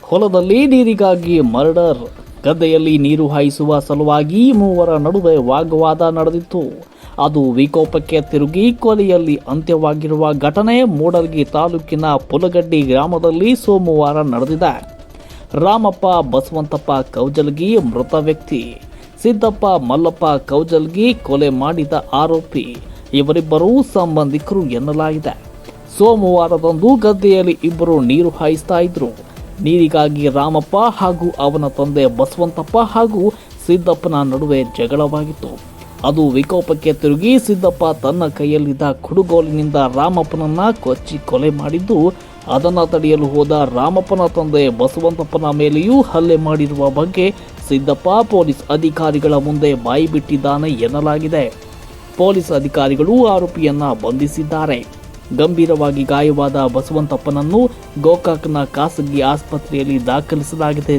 ಹೊಲದಲ್ಲಿ ನೀರಿಗಾಗಿ ಮರ್ಡರ್. ಗದ್ದೆಯಲ್ಲಿ ನೀರು ಹಾಯಿಸುವ ಸಲುವಾಗಿ ಮೂವರ ನಡುವೆ ವಾಗ್ವಾದ ನಡೆದಿತ್ತು. ಅದು ವಿಕೋಪಕ್ಕೆ ತಿರುಗಿ ಕೊಲೆಯಲ್ಲಿ ಅಂತ್ಯವಾಗಿರುವ ಘಟನೆ ಮೂಡಲಗಿ ತಾಲೂಕಿನ ಪುಲಗಡ್ಡಿ ಗ್ರಾಮದಲ್ಲಿ ಸೋಮವಾರ ನಡೆದಿದೆ. ರಾಮಪ್ಪ ಬಸವಂತಪ್ಪ ಕೌಜಲಗಿ ಮೃತ ವ್ಯಕ್ತಿ, ಸಿದ್ದಪ್ಪ ಮಲ್ಲಪ್ಪ ಕೌಜಲಗಿ ಕೊಲೆ ಮಾಡಿದ ಆರೋಪಿ. ಇವರಿಬ್ಬರೂ ಸಂಬಂಧಿಕರು ಎನ್ನಲಾಗಿದೆ. ಸೋಮವಾರದಂದು ಗದ್ದೆಯಲ್ಲಿ ಇಬ್ಬರು ನೀರು ಹಾಯಿಸ್ತಾ ಇದ್ರು. ನೀರಿಗಾಗಿ ರಾಮಪ್ಪ ಹಾಗೂ ಅವನ ತಂದೆ ಬಸವಂತಪ್ಪ ಹಾಗೂ ಸಿದ್ದಪ್ಪನ ನಡುವೆ ಜಗಳವಾಗಿತ್ತು. ಅದು ವಿಕೋಪಕ್ಕೆ ತಿರುಗಿ ಸಿದ್ದಪ್ಪ ತನ್ನ ಕೈಯಲ್ಲಿದ್ದ ಕುಡುಗೋಲಿನಿಂದ ರಾಮಪ್ಪನನ್ನ ಕೊಚ್ಚಿ ಕೊಲೆ ಮಾಡಿದ್ದು, ಅದನ್ನು ತಡೆಯಲು ಹೋದ ರಾಮಪ್ಪನ ತಂದೆ ಬಸವಂತಪ್ಪನ ಮೇಲೆಯೂ ಹಲ್ಲೆ ಮಾಡಿರುವ ಬಗ್ಗೆ ಸಿದ್ದಪ್ಪ ಪೊಲೀಸ್ ಅಧಿಕಾರಿಗಳ ಮುಂದೆ ಬಾಯಿ ಬಿಟ್ಟಿದ್ದಾನೆ ಎನ್ನಲಾಗಿದೆ. ಪೊಲೀಸ್ ಅಧಿಕಾರಿಗಳು ಆರೋಪಿಯನ್ನ ಬಂಧಿಸಿದ್ದಾರೆ. ಗಂಭೀರವಾಗಿ ಗಾಯವಾದ ಬಸವಂತಪ್ಪನನ್ನು ಗೋಕಾಕ್ನ ಖಾಸಗಿ ಆಸ್ಪತ್ರೆಯಲ್ಲಿ ದಾಖಲಿಸಲಾಗಿದೆ.